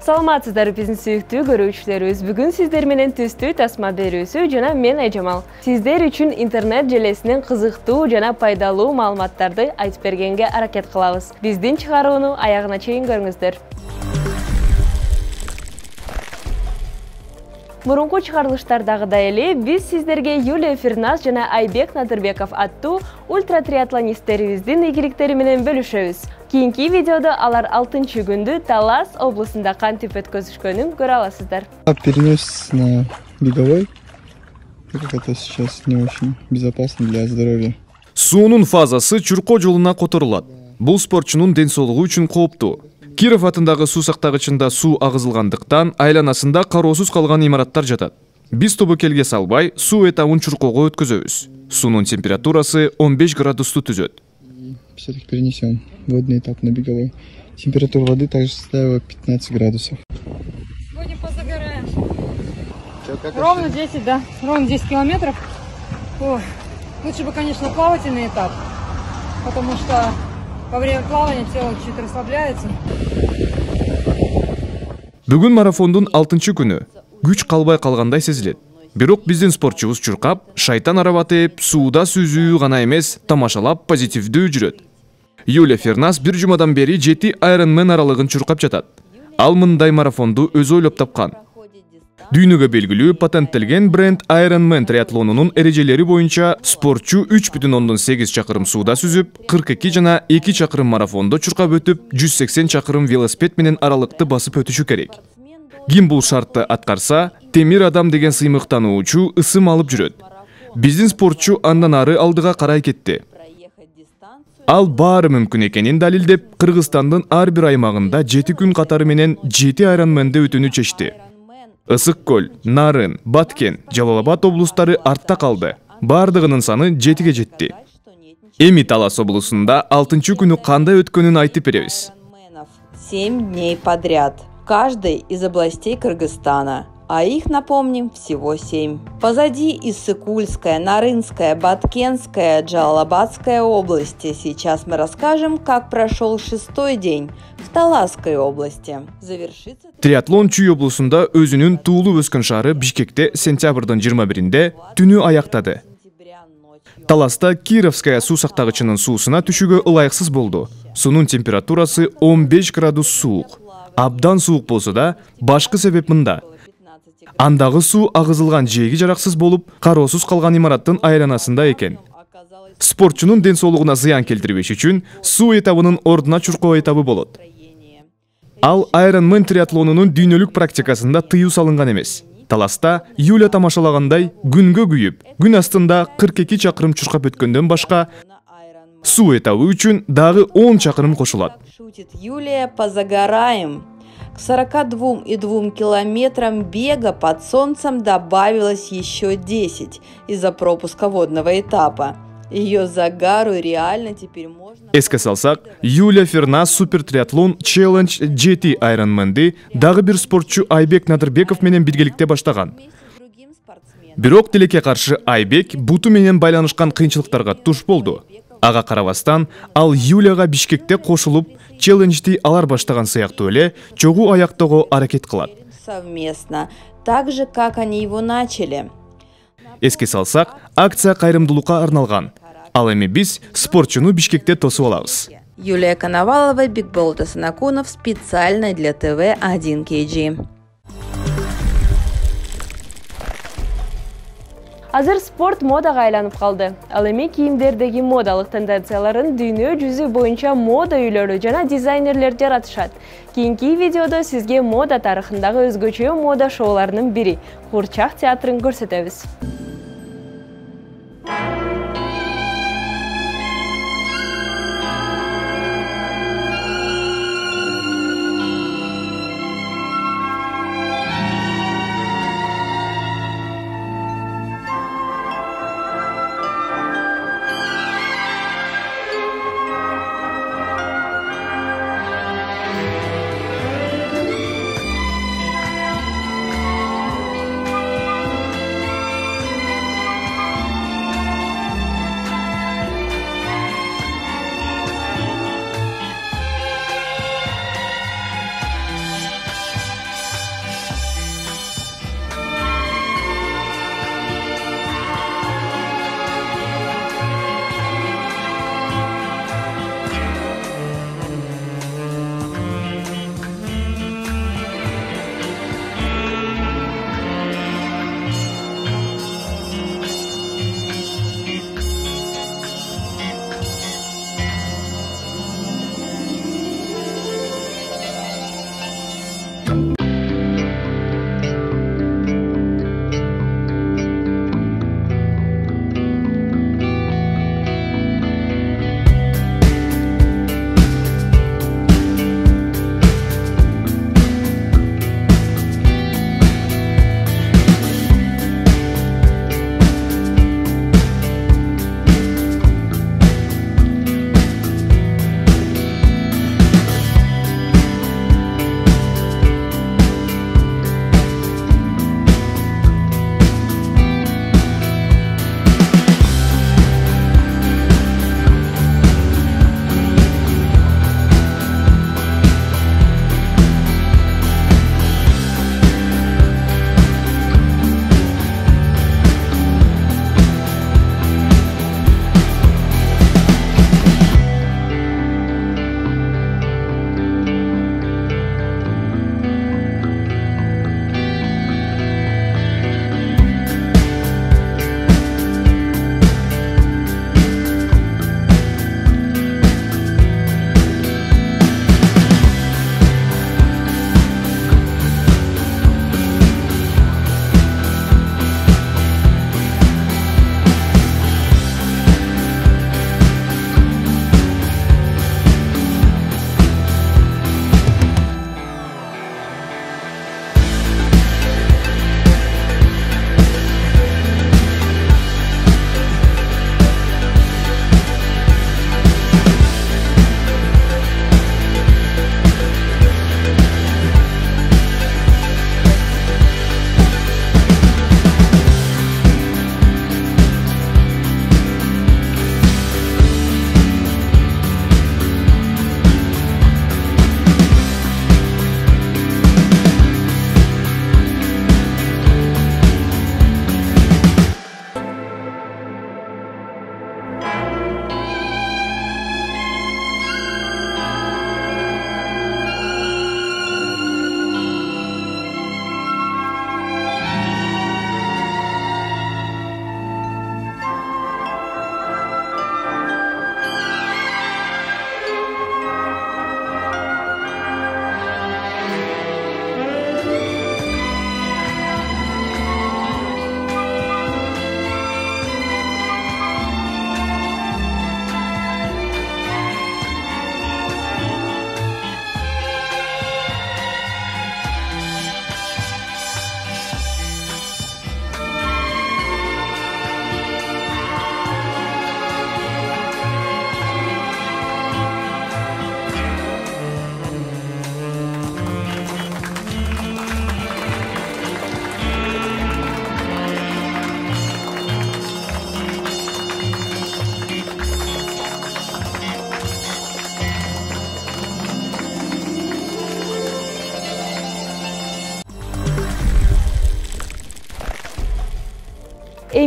Саламатсыздар биздин сүйүктүү көрүүчүлөрүбүз. Бүгүн сиздер менен түстүү тасма берүүсү жана мен Айжамал. Сиздер үчүн интернет желесинен кызыктуу жана пайдалуу маалыматтарды айтып бергенге аракет кылабыз. Биздин чыгарууну аягына чейин көрүңүздөр. Мурунку чыгарылыштардагыдай эле биз сиздерге Юлия Ферназ жана Айбек Надырбеков аттуу ультратриатлонисттерибиздин ийгиликтери менен бөлүшөбүз. Кийинки видеодо алар 6-күндү Талас облусунда кантип өткөзүшкөнүн көрө аласыздар. Перенес на беговой, так как это сейчас не очень безопасно для здоровья. Суунун фазасы чуркоо жолуна которулат. Бул спортчунун ден соолугу үчүн кооптуу. Киров атындагы суу сактагычында суу агызылгандыктан айланасында кароосуз калган имараттар жатат. Биз тобокелге салбай, суу этабын чуркоого өткөзөбүз. Суунун температурасы 15 градусту түзөт. Все-таки перенесем водный этап на беговой. Температура воды также составила 15 градусов. Сегодня позагораем. Ровно 10, да. Ровно 10 километров. Ой. Лучше бы, конечно, плавательный этап, потому что во время плавания тело чуть расслабляется. Бүгүн марафондун 6-күнү. Күч калбай калгандай сезилет. Бирок биздин спортчубуз чуркап, шайтан арабатып, сууда сүзүү гана эмес, тамашалап позитивдүү жүрөт. Юлия Ферназ бир жумадан бери 7 Ironman аралыгын чуркап жатат. Ал мындай марафонду өзү ойлоп тапкан. Дүйнөгө белгилүү патенттелген бренд Ironman триатлонунун эрежелери боюнча спортчу 3,8 чакырым сууда сүзүп, 42 жана 2 чакырым марафондо чуркап өтүп, 180 чакырым велосипед менен аралыкты басып өтүшү керек. Ким бул шартты аткарса, темир адам деген сыймыктануучу ысым алып жүрөт. Биздин спортчу андан ары алдыга карай кетти. Ал баары мүмкүн экенин далилдеп, Кыргызстандын ар бир аймагында 7 күн катары менен 7 Ironman'de өтүүнү чечти. Ысык көл, Нарын, Баткен, Жалал Абад облустары артта калды. Бардыгынын саны 7ге жетти. Эми Талас облусунда 6-күнү кандай өткөнүн айтып беребиз. 7 дней подряд. Каждой из областей Кыргызстана. А их, напомним, всего 7. Позади Иссык-Кульская, Нарынская, Баткенская, Джалалабадская области. Сейчас мы расскажем, как прошел 6-й день в Таласской области. Завершится... Триатлон Чүй облусунда өзүнүн туулуп өскөн шаары Бишкекте сентябрдын 21-inde түнү аяктады. Таласта Кировская суу сактагычынын суусуна түшүүгө ылайыксыз болду. Суунун температурасы 15 градус суук. Абдан суук болсо да, башкы себеп мында. Андагы суу агызылган жээги жараксыз болуп, кароосуз калган имараттын айланасында экен. Спортчунун ден соолугуна зыян келтирбеш үчүн суу этабынын ордуна чуркоо этабы болот. Ал Ironman триатлонунун дүйнөлүк практикасында тыюу салынган эмес. Таласта Юлия тамашалагандай күнгө күйүп, күн астында 42 чакырым чуркап өткөндөн башка суу этабы үчүн дагы 10 чакырым кошулат. Шутит Юлия, позагораем. К 42,2 километрам бега под солнцем добавилось еще 10 из-за пропуска водного этапа. Ее загару реально теперь можно... Эске салсак, Юлия Ферназ Супер Триатлон Челлендж 7 Ironman'ды дагы бир спортчу Айбек Надырбеков менен биргеликте баштаган. Бирок тилекке каршы Айбек буту менен байланышкан кыйынчылыктарга туш болду. Ага карабастан, ал Юлияга Бишкекте кошулуп, челленджди алар баштаган сыяктуу эле чогуу аяктоого аракет кылат. Совместно, так же, как они его начали. Эске салсак, акция кайрымдуулукка арналган. Ал эми биз спортчуну Бишкекте тосуп алабыз. Юлия Коновалова, Бигболт Асанакунов, специально для ТВ 1KG. Азыр спорт модага айланып калды. Ал эми кийимдердеги модалык тенденцияларын дүйнө жүзү боюнча мода үйлөрү жана дизайнерлер жаратышат. Кийинки видеодо сизге мода тарыхындагы өзгөчө мода шоуларынын бири — Курчак театрын көрсөтөбүз.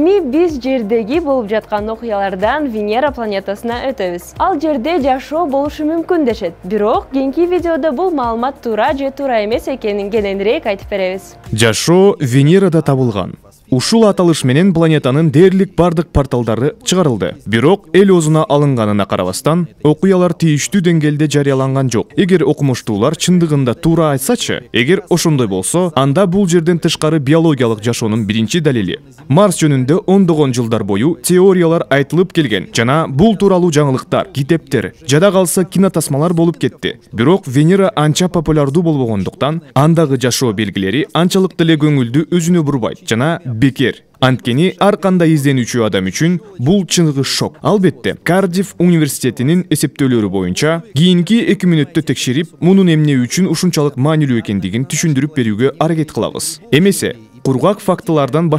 Эми биз жердеги болуп жаткан окуялардан Венера планетасына өтөбүз. Ал жерде жашоо болушу мүмкүн дешет. Бирок кийинки видеодо бул маалымат туура же туура эмес экенин кененирээк айтып беребиз. Жашоо Венерада табылган. Ушул аталыш менен планетанын дээрлик бардык порталдары чыгарылды. Бирок эл оозуна алынганына карабастан, окуялар тийиштүү деңгээлде жарыяланган жок. Эгер окумуштуулар чындыгында туура айтсачы, эгер ошондой болсо, анда бул жерден тышкары биологиялык жашоонун биринчи далили. Марс жөнүндө ондогон жылдар бою теориялар айтылып келген жана бул тууралуу жаңылыктар, китептер, жада калса кинотасмалар болуп кетти. Бирок Венера анча популярдуу болбогондуктан, андагы жашоо белгилери анчалык деле көңүлдү өзүнө бурбайт жана бекер. Анткени ар кандай изденүүчү адам үчүн бул чыныгы шок. Албетте, Кардифф университетинин эсептөөлөрү боюнча, кийинки 2 мүнөттө текшерип, мунун эмне үчүн ушунчалык маанилүү экендигин түшүндүрүп берүүгө аракет кылабыз. Эмесе, кургак фактылардан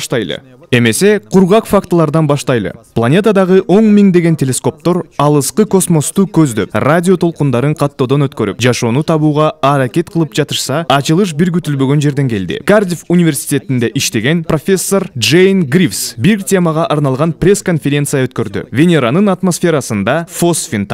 баштайлы. Планетадагы 10 миңдеген телескоптор алыскы космосту көздөп, радио толкундарын каттоодон өткөрүп, жашоону табууга аракет кылып жатышса, ачылыш бир күтүлбөгөн жерден келди. Кардифф университетинде иштеген профессор Джейн Гривс бир темага арналган пресс-конференция өткөрдү. Венеранын атмосферасында фосфин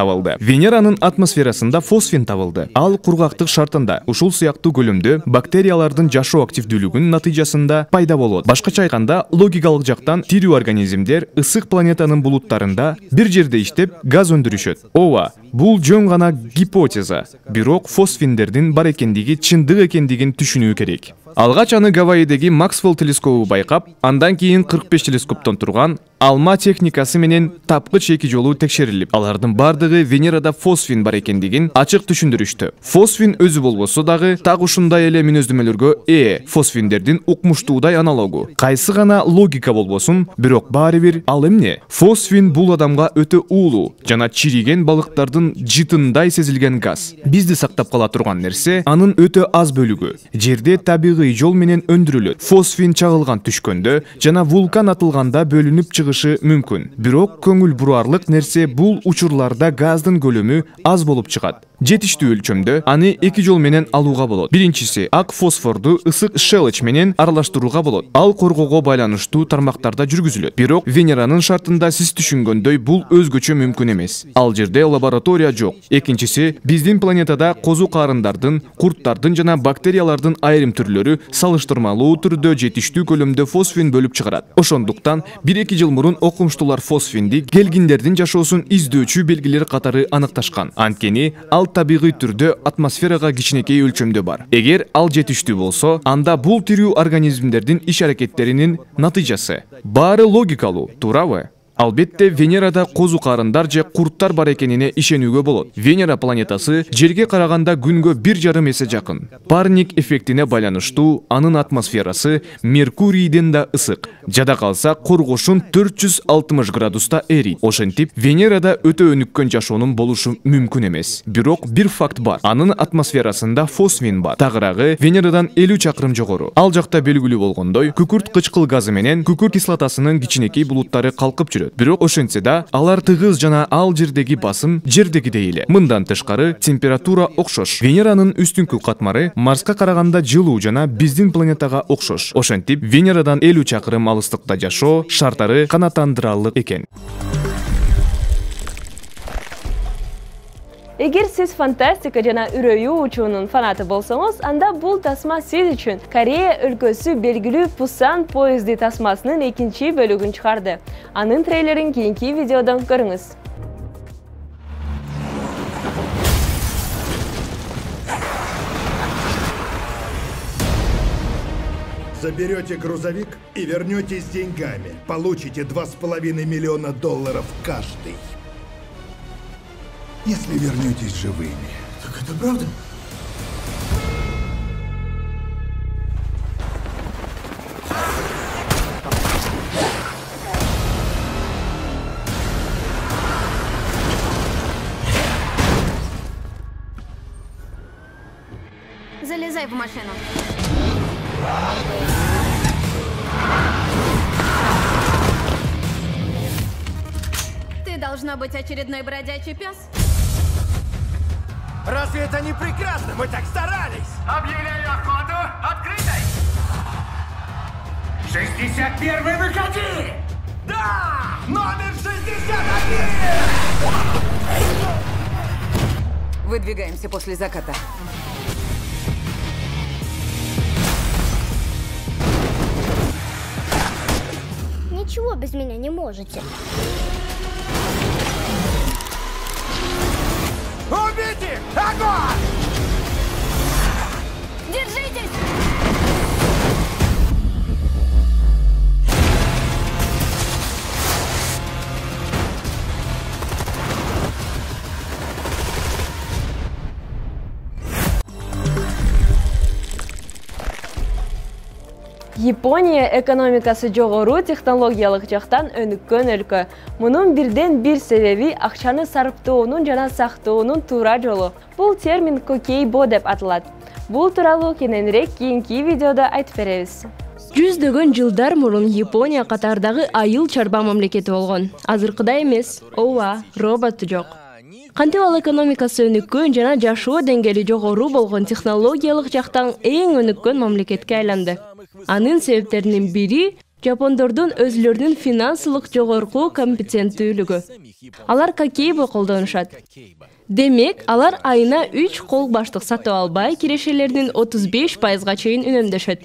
табылды. Ал кургактык шартында, ушул сыяктуу көлөмдө бактериялардын жашоо активдүүлүгүнүн натыйжасында пайда болот. Башкача айтканда, логикалык жактан тирүү организмдер ысык планетанын булуттарында бир жерде иштеп газ өндүрүшөт. Ооба, бул жөн гана гипотеза, бирок фосфиндердин бар экендиги чындык экендигин түшүнүү керек. Алгач аны Гавайидеги Максвелл телескобу байкап, андан кийин 45 телескоптон турган алма техникасы менен тапкыч 2 жолу текшерилип, алардын бардыгы Венерада фосфин бар экендигин ачык түшүндүрүштү. Фосфин өзү болбосо дагы так ушундай эле мүнөздөмөлөргө фосфиндердин укмуштуудай аналогу. Кайсы гана логика болбосун, бирок баары бир ал эмне? Фосфин бул адамга өтө уулуу жана чириген балыктардын жытындай сезилген газ. Бизди сактап кала турган нерсе анын өтө аз бөлүгү. Жерде табигый жол менен өндүрүлөт. Фосфин чагылган түшкөндө жана вулкан атылганда бөлүнүп чыгышы мүмкүн. Бирок көңүл бураарлык нерсе бул учурларда газдын көлөмү аз болуп чыгат. Жетиштүү өлчөмдө аны 2 жол менен алууга болот. Биринчиси ак фосфорду ысык шелеч менен аралаштырууга болот. Ал коргоого байланыштуу тармактарда жүргүзүлөт. Бирок Венеранын шартында сиз түшүнгөндөй бул өзгөчө мүмкүн эмес. Ал жерде лаборатория жок. Экинчиси, биздин планетада козу карындардын, курттардын жана бактериялардын айрым түрлөрү салыштырмалуу түрдө жетиштүү көлөмдө фосфин бөлүп чыгарат. Ошондуктан 1-2 жыл мурун окумуштуулар фосфинди келгиндердин жашоосун издөөчү белгилер катары аныкташкан. Анткени ал табигый түрдө атмосферага кичинекей өлчөмдө бар. Эгер ал жетиштүү болсо, анда бул тирүү организмдердин иш-аракеттеринин натыйжасы. Баары логикалуу, туурабы? Албетте, Венерада козу карындар же курттар бар экенине ишенүүгө болот. Венера планетасы жерге караганда күнгө 1,5 эсе жакын. Парник эффектине байланыштуу анын атмосферасы Меркурийден да ысык. Жада калса коргошун 460 градуста эрийт. Ошентип, Венерада өтө өнүккөн жашоонун болушу мүмкүн эмес. Бирок бир факт бар. Анын атмосферасында фосфин бар. Тагыраагы Венерадан 50 чакырым жогору. Ал жакта белгилүү болгондой, күкүрт кычкыл газы менен күкүрт кислотасынын кичинекей булуттары калкып жүрөт. Бирок ошентсе да, алар тыгыз жана ал жердеги басым жердегидей эле. Мындан тышкары температура окшош. Венеранын үстүңкү катмары Марска караганда жылуу жана биздин планетага окшош. Ошентип, Венерадан 50 чакырым алыстыкта жашоо шарттары канааттандырарлык экен. Эгер сиз фантастика жана үрөйүү учуунун фанаты болсоңуз, анда бул тасма сиз үчүн. Корея өлкөсү белгилүү Пусан поезди тасмасынын 2-чи бөлүгүн чыгарды. Анын трейлерин кийинки видеодон көрүңүз. Заберете грузовик и вернетесь с деньгами. Получите $2,5 миллиона каждый. Если вернетесь живыми. Так это правда? Залезай в машину. Ты должна быть очередной бродячий пес. Разве это не прекрасно? Мы так старались! Объявляю охоту открытой! 61-й, выходи! Да! Номер 61! Выдвигаемся после заката. Ничего без меня не можете. Убейте! Огонь! Держитесь! Япония экономикасы жогору технологиялык жактан өнүккөн өлкө. Мунун бирден бир себеби акчаны сарптоонун жана сактоонун туура жолу. Бул термин кокейбо деп аталат. Бул тууралуу кененирээк кийинки видеодо айтып беребиз. Жүздөгөн жылдар мурун Япония катардагы айыл чарба мамлекети болгон. Азыркыдай эмес, ооба, роботу жок. Кантип ал экономикасы өнүккөн жана жашоо деңгээли жогору болгон технологиялык жактан эң өнүккөн мамлекетке айланды. Анын себептеринин бири жапондордун өзүлөрүнүн финансылык жогорку компетенттүүлүгү. Алар кокейбо колдонушат. Демек, алар айына 3 кол баштык сатып албай, кирешелердин 35%га чейин үнөмдөшөт.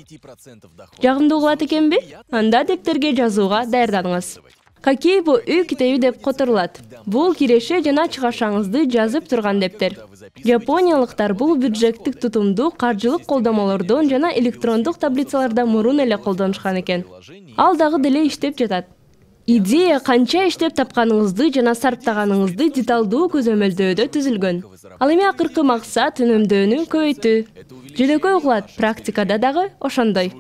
Жагымдуу кылат экенби? Анда дептерге жазууга даярданыңыз. Кокейбо үй китеби деп которулат. Бул киреше жана чыгашаңызды жазып турган дептер. Япониялыктар бул бюджеттик тутумду каржылык колдомолордон жана электрондук таблицаларда мурун эле колдонушкан экен. Ал дагы деле иштеп жатат. Идея канча иштеп тапканыңызды жана сарптаганыңызды деталдуу көзөмөлдөөдө түзүлгөн. Ал эми акыркы максат үнөмдөөнү көбөйтүү. Жөнөкөй угулат, практикада дагы ошондой.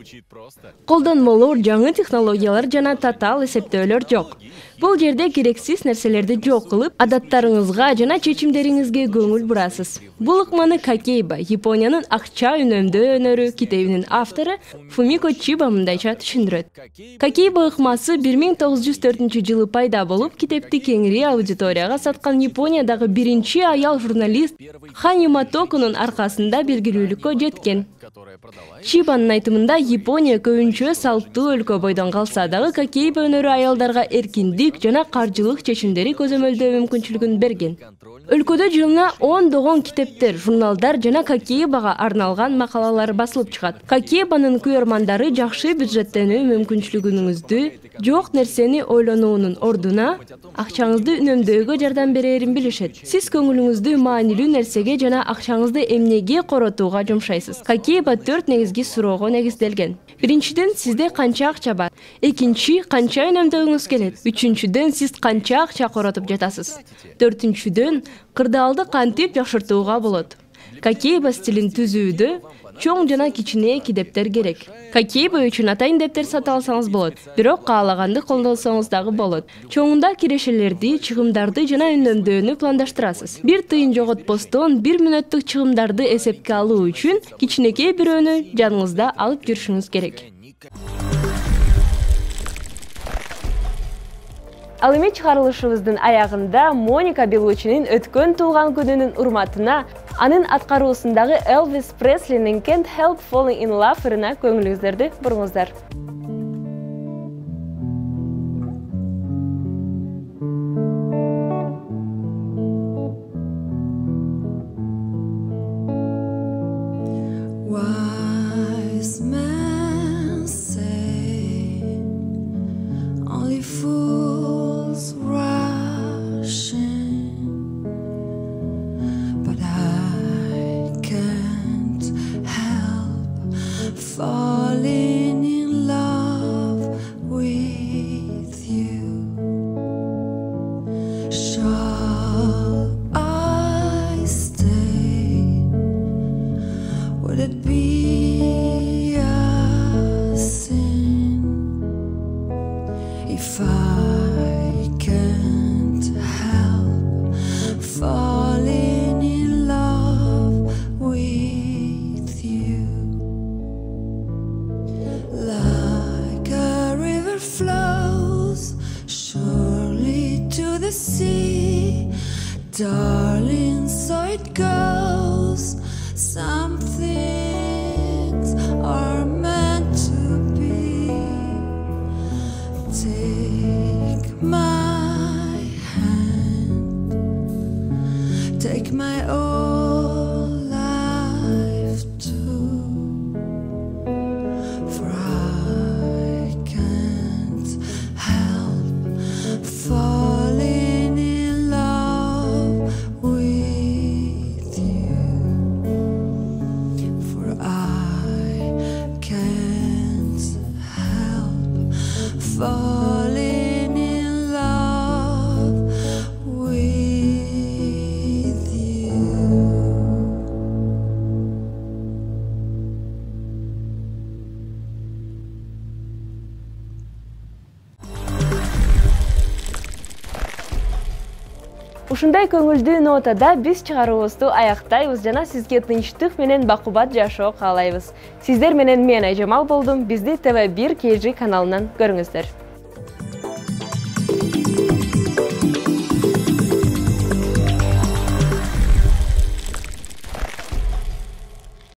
Колдонмолор, жаңы технологиялар жана татаал эсептөөлөр жок. Бул жерде керексиз нерселерди жок кылып, адаттарыңызга жана чечимдериңизге көңүл бурасыз. Бул ыкманы Кокейбо, Япониянын акча үнөмдөө өнөрү китебинин автору Фумико Чиба мындайча түшүндүрөт. Кокейбо ыкмасы 1904-жылы пайда болуп, китепти кеңири аудиторияга саткан Япониядагы биринчи аял журналист Хани Матокунун аркасында белгилүүлүккө жеткен. Чибанын айтымында Япония көбүнчө салттуу өлкө бойдон калса дагы Кокейбо өнөрү аялдарга эркиндик жана каржылык чечимдери көзөмөлдөө мүмкүнчүлүгүн берген. Өлкөдө жылына 10 китептер, журналдар жана Кокейбого арналган макалалар басылып чыгат. Кокейбонун күйөрмандары жакшы бюджеттенүү мүмкүнчүлүгүңүздү, жок нерсени ойлонуунун ордуна акчаңызды үнөмдөөгө жардам берерин билишет. Сиз көңүлүңүздү маанилүү нерсеге жана акчаңызды эмнеге коротууга жумшайсыз. Кокейбо 4 негизги суроого негизделген. Биринчиден, сизде канча акча бар? Экинчи, канча үнөмдөөңүз келет? Үчүнчүдөн, сиз канча акча коротуп жатасыз? Төртүнчүдөн, кырдаалды кантип жакшыртууга болот? Кокейбо стилин түзүүдө чоң жана кичине китептер керек. Кокейбо үчүн атайын дептер сатып алсаңыз болот, бирок каалаганды колдонсоңуз дагы болот. Чоңунда кирешелерди, чыгымдарды жана үнөмдөөнү пландаштырасыз. Бир тыйын жоготпостон 1 мүнөттүк чыгымдарды эсепке алуу үчүн кичинекей бирөөнү жаныңызда алып жүрүшүңүз керек. Ал эми чыгарылышыбыздын аягында Моника Беллучинин өткөн туулган күнүнүн урматына анын аткаруусундагы Элвис Преслинин Can't Help Falling in Love ырына көңүлүңүздөрдү буруңуздар. Wise men say only fools rush in, but I can't help falling in love with you. Shall I stay? Would it be a sin if I can't help falling in love with you? Like a river flows surely to the sea, darling, so it goes. Some things are meant to be. Take my whole life too. For I can't help falling in love with you. For I can't help falling in love with you. Ушундай көңүлдүү нотада биз чыгарыбызды аяктайбыз жана сизге тынчтык менен бакубат жашоо каалайбыз. Сиздер менен мен Айжамал болдум. Бизди TV1 KG каналынан көрүңүздөр.